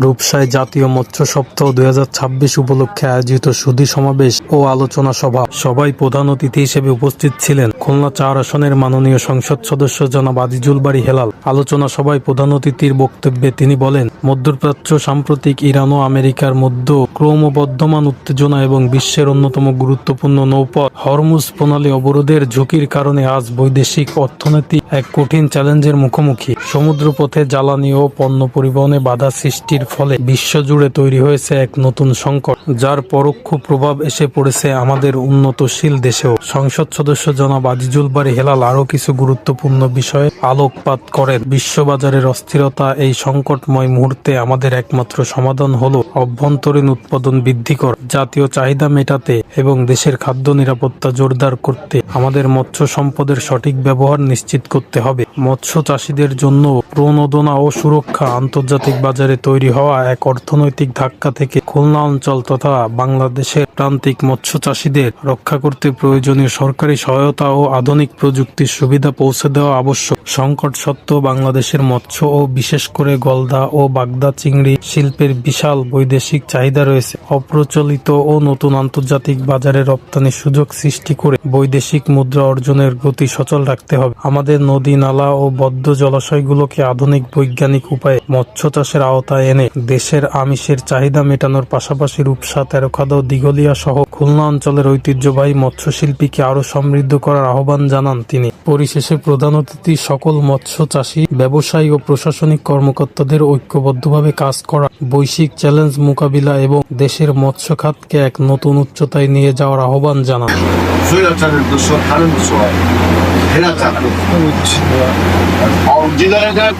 রূপসায় জাতীয় মৎস্য সপ্তাহ 2026 উপলক্ষে আয়োজিত সুধী সমাবেশ ও আলোচনা সভা। সভায় প্রধান অতিথি হিসেবে উপস্থিত ছিলেন খুলনা ৪ আসনের মাননীয় সংসদ সদস্য জনাব আজিজুল বারী হেলাল। আলোচনা সভায় প্রধান অতিথির বক্তব্যে তিনি বলেন, মধ্যপ্রাচ্য, সাম্প্রতিক ইরান ও আমেরিকার মধ্যে ক্রমবর্ধমান উত্তেজনা এবং বিশ্বের অন্যতম গুরুত্বপূর্ণ নৌপথ হরমুজ প্রণালী অবরোধের ঝুঁকির কারণে আজ বৈদেশিক অর্থনীতি এক কঠিন চ্যালেঞ্জের মুখোমুখি। সমুদ্রপথে জ্বালানি ও পণ্য পরিবহনে বাধা সৃষ্টির ফলে বিশ্বজুড়ে তৈরি হয়েছে এক নতুন সংকট, যার পরোক্ষ প্রভাব এসে পড়েছে আমাদের উন্নতশীল দেশেও। সংসদ সদস্য জনাব আজিজুল বারী হেলাল আরও কিছু গুরুত্বপূর্ণ বিষয়ে আলোকপাত করেন। বিশ্ববাজারের অস্থিরতা, এই সংকটময় মুহূর্তে আমাদের একমাত্র সমাধান হলো অভ্যন্তরীণ উৎপাদন বৃদ্ধি করা, জাতীয় চাহিদা মেটাতে এবং দেশের খাদ্য নিরাপত্তা জোরদার করতে আমাদের মৎস্য সম্পদের সঠিক ব্যবহার নিশ্চিত করতে হবে। মৎস্য চাষীদের জন্য প্রণোদনা ও সুরক্ষা, আন্তর্জাতিক বাজারে তৈরি হওয়া এক অর্থনৈতিক ধাক্কা থেকে খুলনা অঞ্চল তথা বাংলাদেশের প্রান্তিক মৎস্য চাষীদের রক্ষা করতে প্রয়োজনীয় সরকারি সহায়তা ও আধুনিক প্রযুক্তির সুবিধা পৌঁছে দেওয়া আবশ্যক। সংকট সত্ত্বেও বাংলাদেশের মৎস্য ও বিশেষ করে গলদা ও বাগদা চিংড়ি শিল্পের বিশাল বৈদেশিক চাহিদা রয়েছে। অপ্রচলিত ও নতুন আন্তর্জাতিক বাজারে রপ্তানির সুযোগ সৃষ্টি করে বৈদেশিক মুদ্রা অর্জনের গতি সচল রাখতে হবে। আমাদের নদী, নালা ও বদ্ধ জলাশয়গুলোকে আধুনিক বৈজ্ঞানিক উপায়ে মৎস্য চাষের আওতায় এনে দেশের আমিষের চাহিদা মেটানোর পাশাপাশি রূপসা, তেরোখাদা ও দিঘলিয়া সহ খুলনা অঞ্চলের ঐতিহ্যবাহী মৎস্যশিল্পীকে আরও সমৃদ্ধ করার আহ্বান জানান তিনি। পরিশেষে প্রধান অতিথি সকল মৎস্য চাষী, ব্যবসায়ী ও প্রশাসনিক কর্মকর্তাদের ঐক্যবদ্ধভাবে কাজ করা, বৈশ্বিক চ্যালেঞ্জ মোকাবিলা এবং দেশের মৎস্য খাতকে এক নতুন উচ্চতায় নিয়ে যাওয়ার আহ্বান জানান।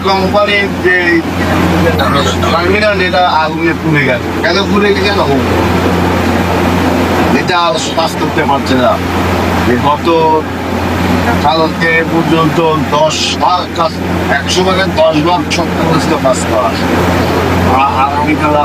কোম্পানি যে টার্মিনাল, এটা আগুনে পুড়ে গেল, কেন পুড়ে গেল এটা কাজ করতে পারছে না। গত কালকে পর্যন্ত 10 ভাগ কাজ, 100 ভাগের 10 ভাগ সত্য কাজ করা। আগামীকাল